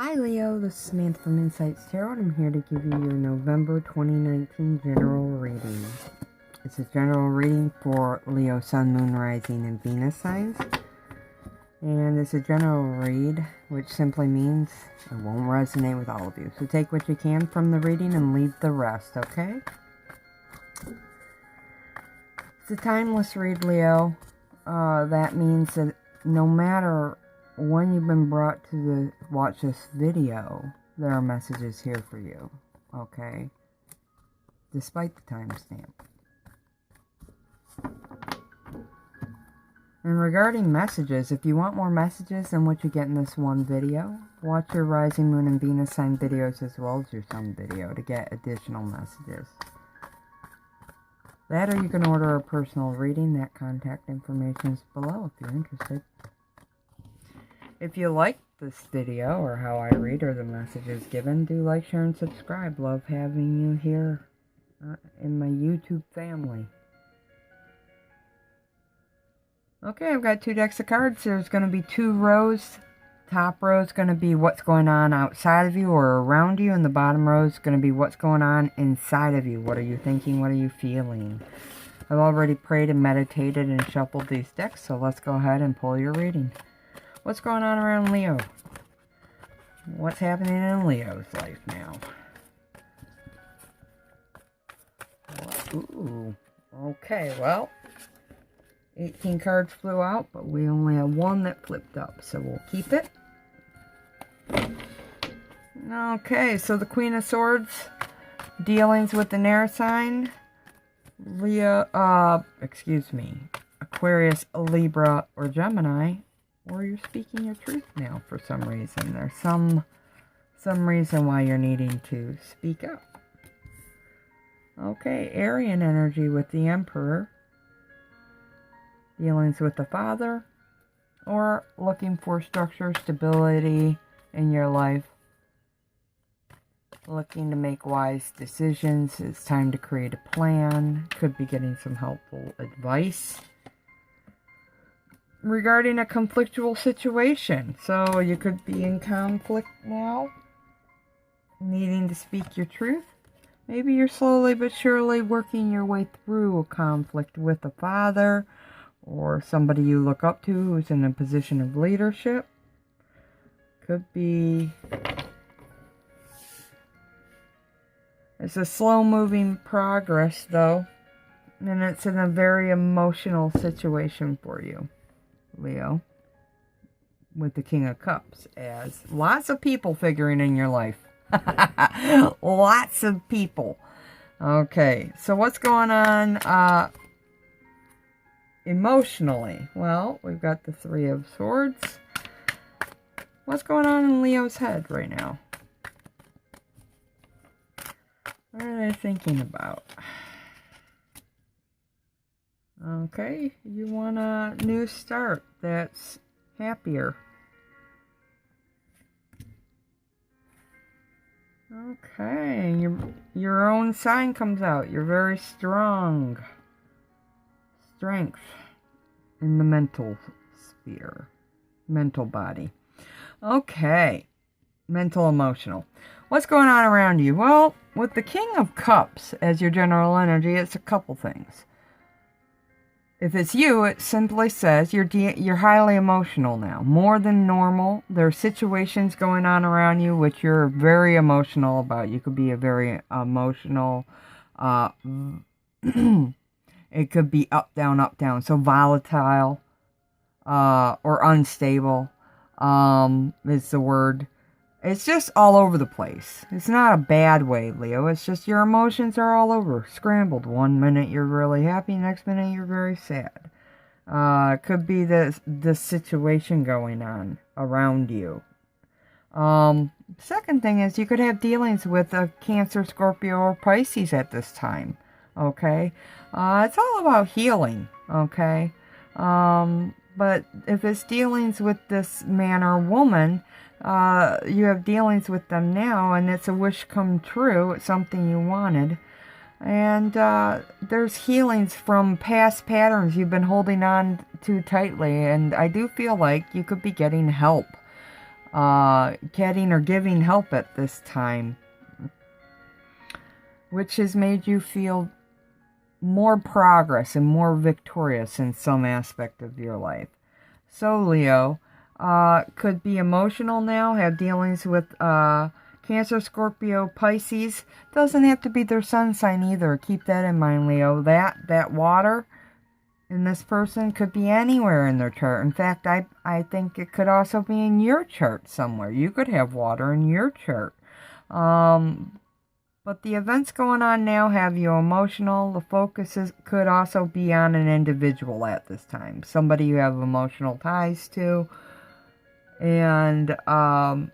Hi Leo, this is Samantha from Insights Tarot, and I'm here to give you your November 2019 general reading. It's a general reading for Leo, Sun, Moon, Rising, and Venus signs. And it's a general read, which simply means it won't resonate with all of you. So take what you can from the reading and leave the rest, okay? It's a timeless read, Leo. That means that no matter when you've been brought to watch this video, there are messages here for you, okay? Despite the timestamp. And regarding messages, if you want more messages than what you get in this one video, watch your Rising, Moon, and Venus sign videos as well as your Sun video to get additional messages. That, or you can order a personal reading. That contact information is below if you're interested. If you like this video or how I read or the messages given, do like, share, and subscribe. Love having you here in my YouTube family. Okay, I've got two decks of cards. There's going to be two rows. Top row is going to be what's going on outside of you or around you, and the bottom row is going to be what's going on inside of you. What are you thinking? What are you feeling? I've already prayed and meditated and shuffled these decks, so let's go ahead and pull your reading. What's going on around Leo? What's happening in Leo's life now? Ooh, okay, well, 18 cards flew out, but we only have one that flipped up, so we'll keep it. Okay, so the Queen of Swords, dealings with an air sign, Aquarius, Libra, or Gemini, or you're speaking your truth now for some reason. There's some reason why you're needing to speak up. Okay, Aryan energy with the Emperor, dealings with the Father, or looking for structure, stability in your life, looking to make wise decisions. It's time to create a plan. Could be getting some helpful advice regarding a conflictual situation. So you could be in conflict now, needing to speak your truth. Maybe you're slowly but surely working your way through a conflict with a father or somebody you look up to who's in a position of leadership. Could be... It's a slow-moving progress, though, and it's in a very emotional situation for you, Leo, with the King of Cups, as lots of people figuring in your life. Lots of people. Okay, so what's going on emotionally? Well, we've got the Three of Swords. What's going on in Leo's head right now? What are they thinking about? Okay, you want a new start that's happier. Okay, your own sign comes out. You're very strong. Strength in the mental sphere. Mental body. Okay, mental, emotional. What's going on around you? Well, with the King of Cups as your general energy, it's a couple things. If it's you, it simply says you're highly emotional now, more than normal. There are situations going on around you which you're very emotional about. You could be a very emotional, it could be up, down. So volatile, or unstable, is the word. It's just all over the place. It's not a bad way, Leo. It's just your emotions are all over, scrambled. One minute you're really happy, next minute you're very sad. It could be the situation going on around you. Second thing is you could have dealings with a Cancer, Scorpio, or Pisces at this time. Okay? It's all about healing. Okay? But if it's dealings with this man or woman, you have dealings with them now, and it's a wish come true. It's something you wanted. And there's healings from past patterns you've been holding on to tightly, and I do feel like you could be getting help getting or giving help at this time, which has made you feel more progress and more victorious in some aspect of your life. So Leo, could be emotional now, have dealings with Cancer, Scorpio, Pisces. Doesn't have to be their sun sign either. Keep that in mind, Leo. That water in this person could be anywhere in their chart. In fact, I think it could also be in your chart somewhere. You could have water in your chart. But the events going on now have you emotional. The focus could also be on an individual at this time. Somebody you have emotional ties to. And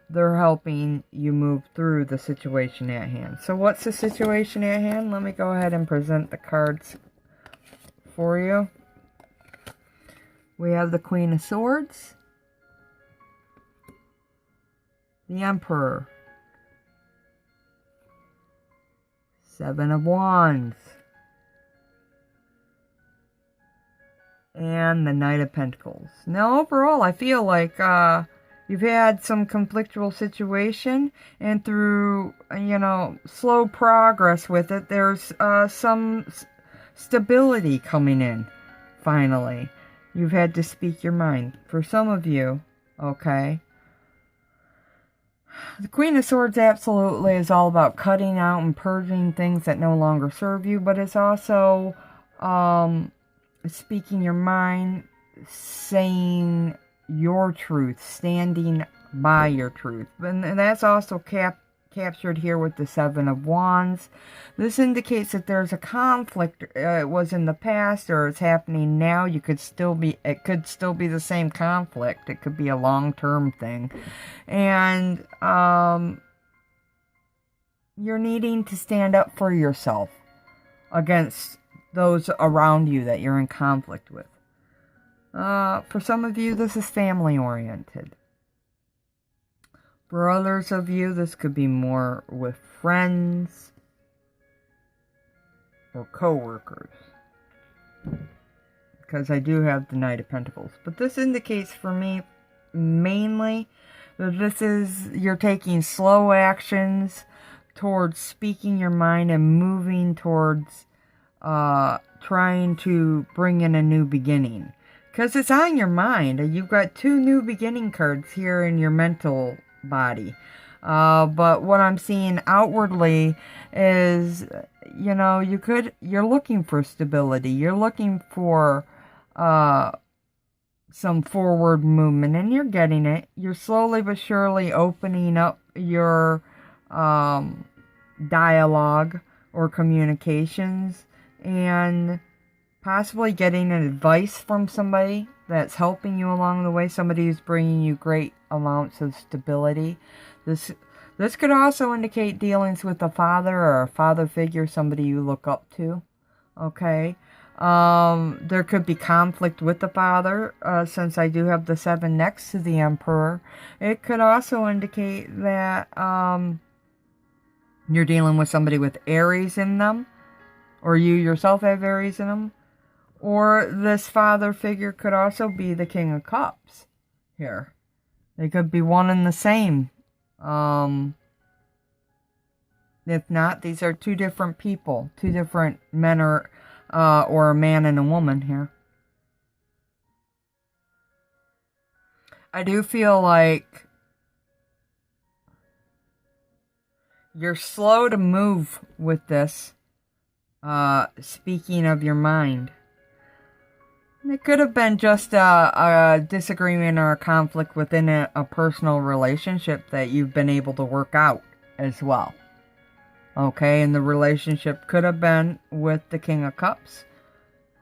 they're helping you move through the situation at hand. So what's the situation at hand? Let me go ahead and present the cards for you. We have the Queen of Swords, the Emperor, Seven of Wands, and the Knight of Pentacles. Now overall, I feel like you've had some conflictual situation, and through, slow progress with it, there's some stability coming in, finally. You've had to speak your mind. For some of you, okay? The Queen of Swords absolutely is all about cutting out and purging things that no longer serve you, but it's also speaking your mind, saying your truth, standing by your truth. And that's also captured here with the Seven of Wands. This indicates that there's a conflict. It was in the past, or it's happening now. It could still be the same conflict. It could be a long-term thing. And you're needing to stand up for yourself against those around you that you're in conflict with. For some of you, this is family-oriented. For others of you, this could be more with friends or co-workers. Because I do have the Knight of Pentacles. But this indicates for me, mainly, that you're taking slow actions towards speaking your mind and moving towards trying to bring in a new beginning. Because it's on your mind. You've got 2 new beginning cards here in your mental body. But what I'm seeing outwardly is, you're looking for stability. You're looking for some forward movement, and you're getting it. You're slowly but surely opening up your dialogue or communications, and possibly getting advice from somebody that's helping you along the way, somebody who's bringing you great amounts of stability. This could also indicate dealings with a father or a father figure, somebody you look up to, okay? There could be conflict with the father, since I do have the 7 next to the Emperor. It could also indicate that you're dealing with somebody with Aries in them, or you yourself have Aries in them. Or this father figure could also be the King of Cups here. They could be one and the same. If not, these are 2 different people. 2 different men or a man and a woman here. I do feel like you're slow to move with this. Speaking of your mind. It could have been just a disagreement or a conflict within a personal relationship that you've been able to work out as well. Okay, and the relationship could have been with the King of Cups,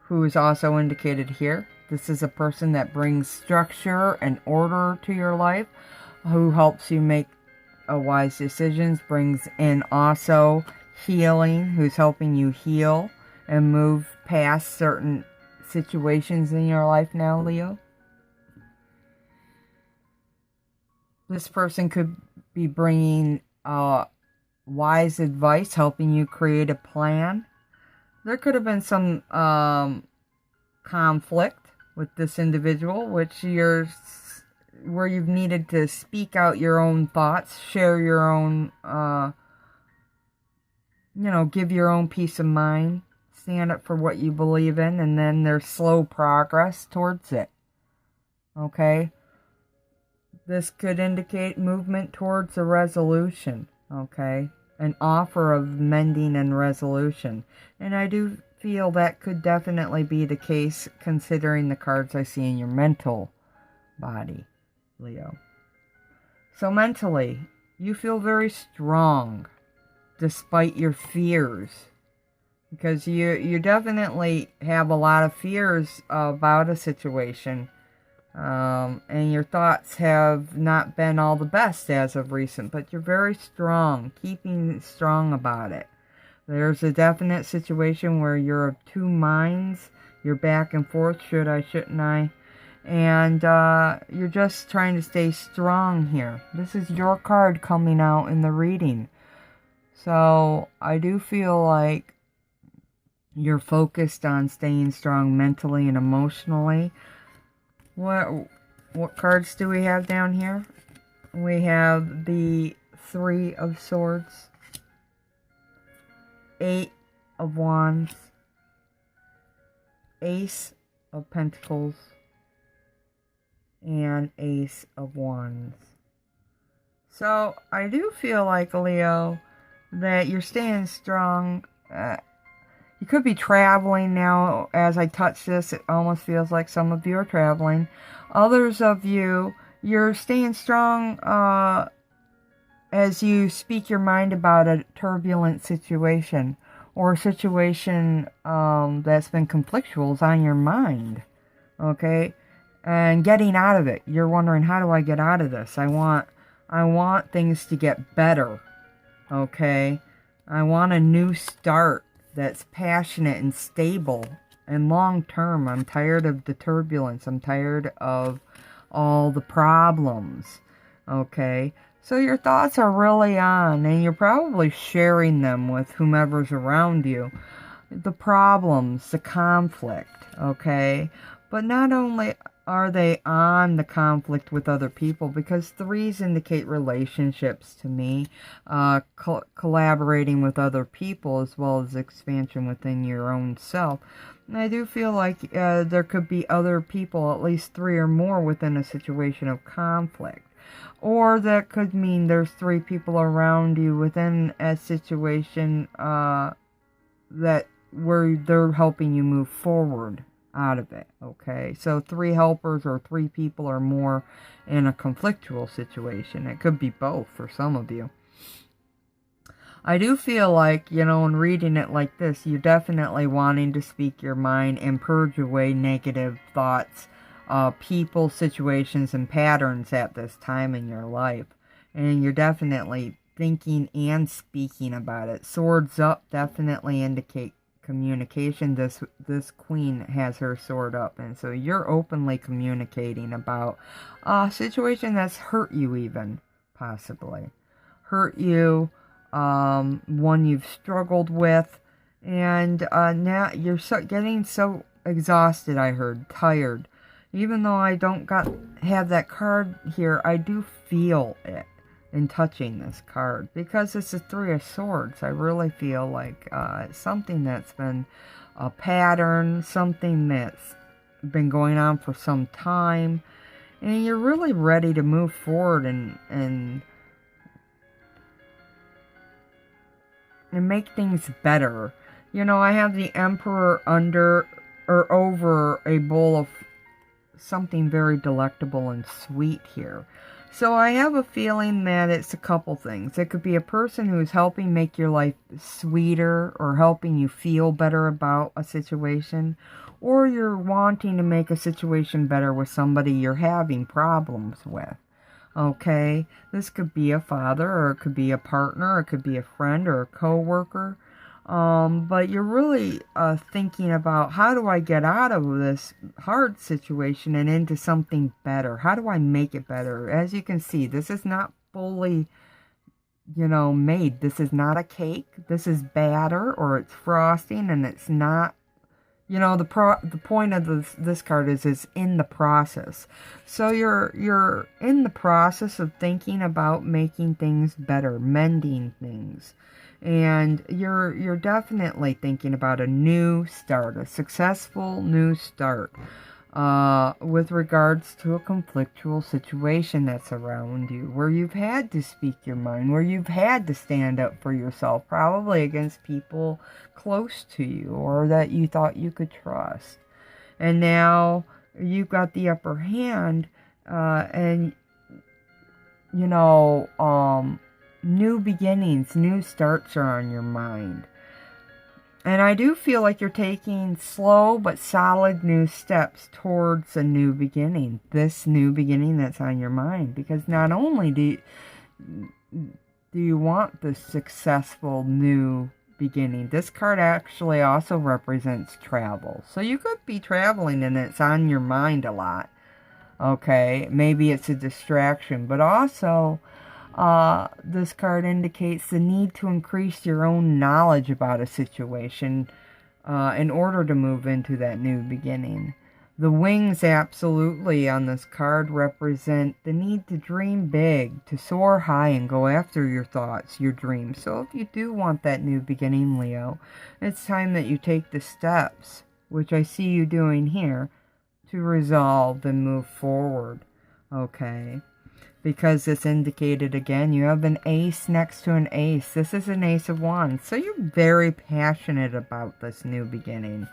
who is also indicated here. This is a person that brings structure and order to your life, who helps you make wise decisions, brings in also healing, who's helping you heal and move past certain situations in your life now, Leo. This person could be bringing wise advice, helping you create a plan. There could have been some conflict with this individual, which you're where you've needed to speak out your own thoughts, share your own, give your own peace of mind, stand up for what you believe in, and then there's slow progress towards it. Okay? This could indicate movement towards a resolution. Okay? An offer of mending and resolution. And I do feel that could definitely be the case considering the cards I see in your mental body, Leo. So mentally, you feel very strong despite your fears. Because you definitely have a lot of fears about a situation. And your thoughts have not been all the best as of recent, but you're very strong, keeping strong about it. There's a definite situation where you're of two minds, you're back and forth, should I, shouldn't I, and you're just trying to stay strong here. This is your card coming out in the reading. So I do feel like you're focused on staying strong mentally and emotionally. What cards do we have down here? We have the Three of Swords, Eight of Wands, Ace of Pentacles, and Ace of Wands. So I do feel like, Leo, that you're staying strong. You could be traveling now. As I touch this, it almost feels like some of you are traveling. Others of you, you're staying strong as you speak your mind about a turbulent situation or a situation that's been conflictual is on your mind. Okay? And getting out of it. You're wondering, how do I get out of this? I want things to get better. Okay? I want a new start that's passionate and stable and long term. I'm tired of the turbulence. I'm tired of all the problems. Okay? So your thoughts are really on, and you're probably sharing them with whomever's around you. The problems, the conflict. Okay? But not only are they on the conflict with other people, because threes indicate relationships to me, collaborating with other people as well as expansion within your own self. And I do feel like there could be other people, at least three or more, within a situation of conflict. Or that could mean there's three people around you within a situation that where they're helping you move forward out of it. Okay, so three helpers or three people or more in a conflictual situation. It could be both for some of you. I do feel like, in reading it like this, you're definitely wanting to speak your mind and purge away negative thoughts, people, situations, and patterns at this time in your life. And you're definitely thinking and speaking about it. Swords up definitely indicate communication. This queen has her sword up, and so you're openly communicating about a situation that's hurt you, even possibly hurt you, one you've struggled with, and now you're getting so exhausted. I heard tired. Even though I don't have that card here, I do feel it in touching this card, because it's a Three of Swords. I really feel like it's something that's been a pattern, something that's been going on for some time, and you're really ready to move forward and make things better. I have the Emperor under or over a bowl of something very delectable and sweet here. So I have a feeling that it's a couple things. It could be a person who's helping make your life sweeter or helping you feel better about a situation, or you're wanting to make a situation better with somebody you're having problems with. Okay? This could be a father, or it could be a partner, or it could be a friend or a co-worker. But you're really thinking about, how do I get out of this hard situation and into something better? How do I make it better? As you can see, this is not fully, made. This is not a cake. This is batter, or it's frosting, and it's not, You know, the point of this card is in the process. So you're in the process of thinking about making things better, mending things. And you're definitely thinking about a new start, a successful new start. With regards to a conflictual situation that's around you, where you've had to speak your mind, where you've had to stand up for yourself, probably against people close to you or that you thought you could trust. And now you've got the upper hand, and, you know, new beginnings, new starts are on your mind. And I do feel like you're taking slow but solid new steps towards a new beginning. This new beginning that's on your mind. Because not only do you want the successful new beginning, this card actually also represents travel. So you could be traveling and it's on your mind a lot. Okay, maybe it's a distraction. But also, this card indicates the need to increase your own knowledge about a situation in order to move into that new beginning. The wings absolutely on this card represent the need to dream big, to soar high and go after your thoughts, your dreams. So if you do want that new beginning, Leo, it's time that you take the steps, which I see you doing here, to resolve and move forward. Okay? Because it's indicated again, you have an ace next to an ace. This is an ace of wands. So you're very passionate about this new beginning.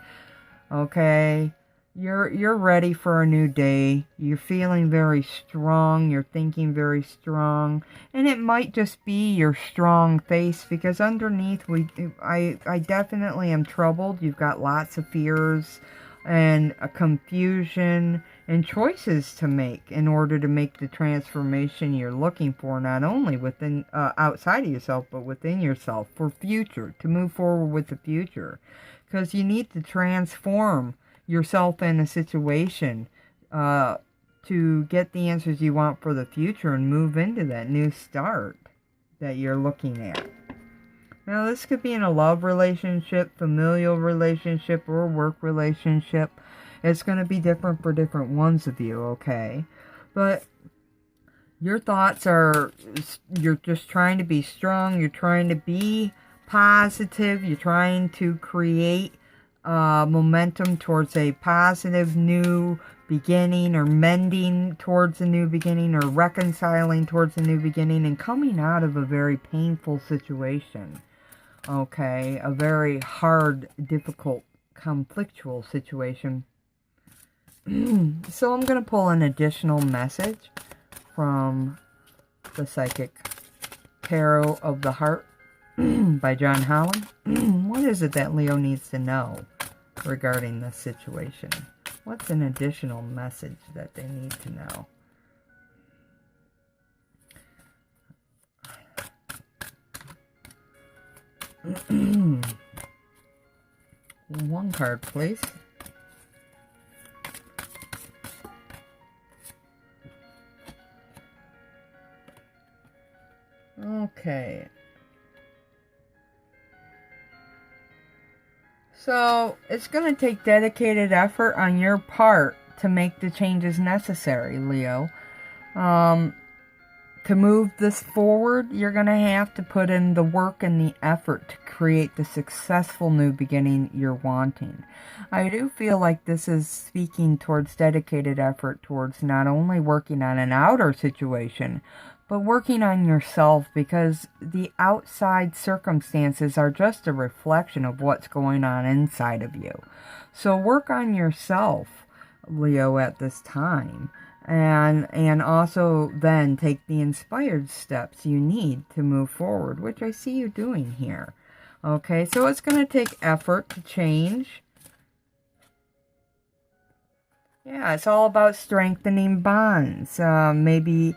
Okay? You're ready for a new day. You're feeling very strong. You're thinking very strong. And it might just be your strong face, because underneath I definitely am troubled. You've got lots of fears and a confusion and choices to make in order to make the transformation you're looking for, not only within outside of yourself, but within yourself, for future, to move forward with the future. Because you need to transform yourself in a situation to get the answers you want for the future and move into that new start that you're looking at. Now, this could be in a love relationship, familial relationship, or a work relationship. It's going to be different for different ones of you, okay? But your thoughts are, you're just trying to be strong. You're trying to be positive. You're trying to create momentum towards a positive new beginning, or mending towards a new beginning, or reconciling towards a new beginning, and coming out of a very painful situation. Okay, a very hard, difficult, conflictual situation. So I'm going to pull an additional message from the Psychic Tarot of the Heart by John Holland. What is it that Leo needs to know regarding this situation? What's an additional message that they need to know? One card, please. Okay. So, it's going to take dedicated effort on your part to make the changes necessary, Leo. To move this forward, you're going to have to put in the work and the effort to create the successful new beginning you're wanting. I do feel like this is speaking towards dedicated effort towards not only working on an outer situation, but working on yourself, because the outside circumstances are just a reflection of what's going on inside of you. So work on yourself, Leo, at this time. And also then take the inspired steps you need to move forward, which I see you doing here. Okay, so it's going to take effort to change. Yeah, it's all about strengthening bonds. Maybe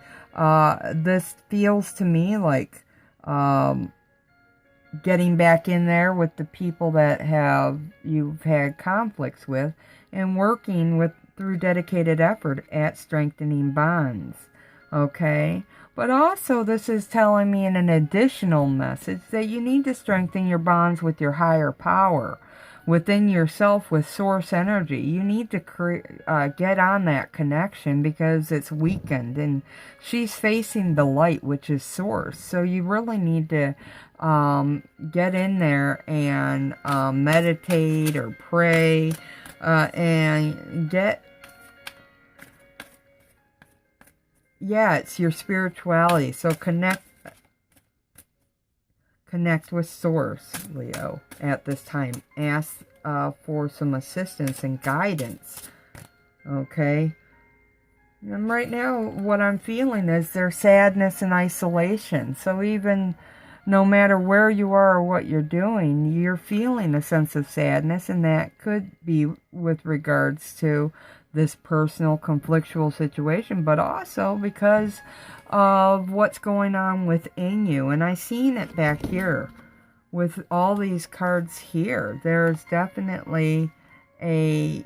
this feels to me like getting back in there with the people that you've had conflicts with, and working through dedicated effort at strengthening bonds. Okay? But also, this is telling me in an additional message that you need to strengthen your bonds with your higher power, within yourself with source energy. You need to get on that connection because it's weakened, and she's facing the light, which is source. So you really need to get in there and meditate or pray and get, yeah, it's your spirituality. So connect with source, Leo, at this time. Ask for some assistance and guidance. Okay? And right now, what I'm feeling is there's sadness and isolation. So even no matter where you are or what you're doing, you're feeling a sense of sadness, and that could be with regards to this personal conflictual situation, but also because of what's going on within you. And I seen it back here with all these cards here. There's definitely a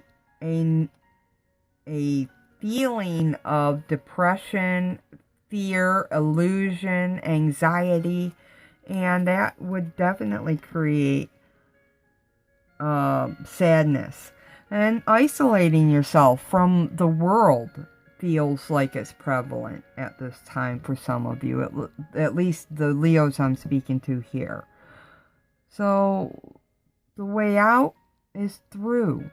feeling of depression, fear, illusion, anxiety, and that would definitely create sadness. And isolating yourself from the world feels like it's prevalent at this time for some of you, at least the Leos I'm speaking to here. So the way out is through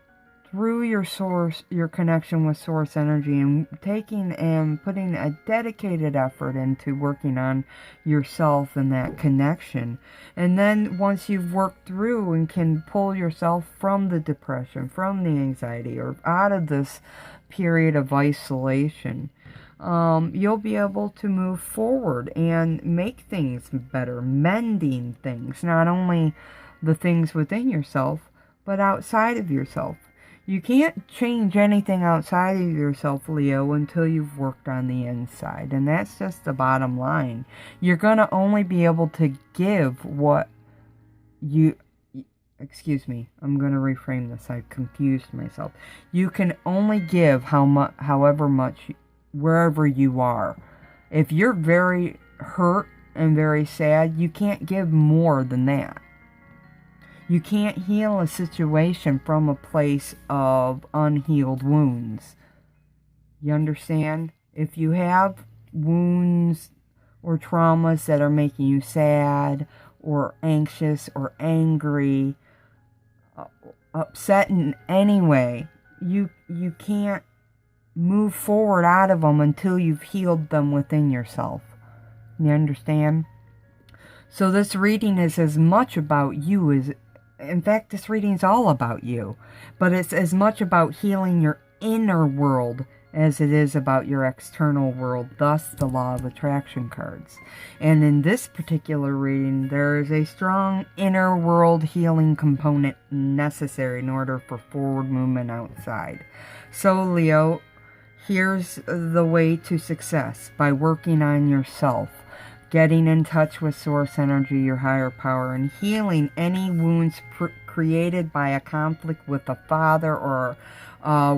your source, your connection with source energy, and taking and putting a dedicated effort into working on yourself and that connection. And then once you've worked through and can pull yourself from the depression, from the anxiety, or out of this period of isolation, you'll be able to move forward and make things better, mending things, not only the things within yourself, but outside of yourself. You can't change anything outside of yourself, Leo, until you've worked on the inside. And that's just the bottom line. You're going to only be able to give what you... Excuse me, I'm going to reframe this. I've confused myself. You can only give however much, wherever you are. If you're very hurt and very sad, you can't give more than that. You can't heal a situation from a place of unhealed wounds. You understand? If you have wounds or traumas that are making you sad or anxious or angry, upset in any way, you can't move forward out of them until you've healed them within yourself. You understand? So this reading is as much about you as... In fact, this reading is all about you, but it's as much about healing your inner world as it is about your external world, thus the law of attraction cards. And in this particular reading, there is a strong inner world healing component necessary in order for forward movement outside. So, Leo, here's the way to success: by working on yourself, getting in touch with source energy, your higher power, and healing any wounds created by a conflict with a father or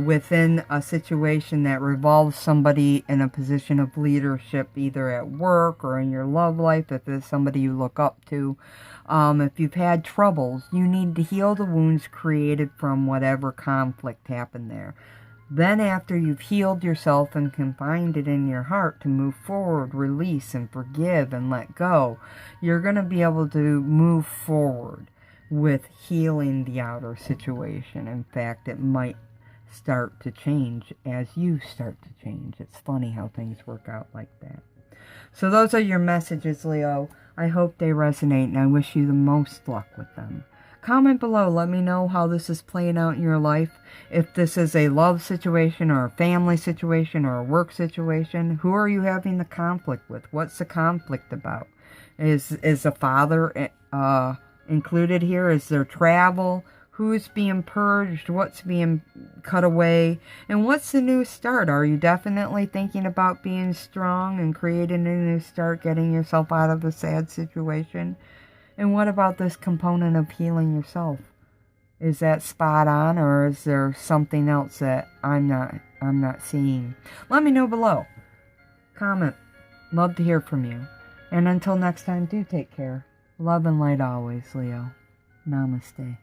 within a situation that revolves somebody in a position of leadership, either at work or in your love life, if it's somebody you look up to. If you've had troubles, you need to heal the wounds created from whatever conflict happened there. Then after you've healed yourself and can find it in your heart to move forward, release and forgive and let go, you're going to be able to move forward with healing the outer situation. In fact, it might start to change as you start to change. It's funny how things work out like that. So those are your messages, Leo. I hope they resonate, and I wish you the most luck with them. Comment below. Let me know how this is playing out in your life. If this is a love situation or a family situation or a work situation, who are you having the conflict with? What's the conflict about? Is a father included here? Is there travel? Who's being purged? What's being cut away? And what's the new start? Are you definitely thinking about being strong and creating a new start, getting yourself out of a sad situation? And what about this component of healing yourself? Is that spot on, or is there something else that I'm not seeing? Let me know below. Comment. Love to hear from you. And until next time, do take care. Love and light always, Leo. Namaste.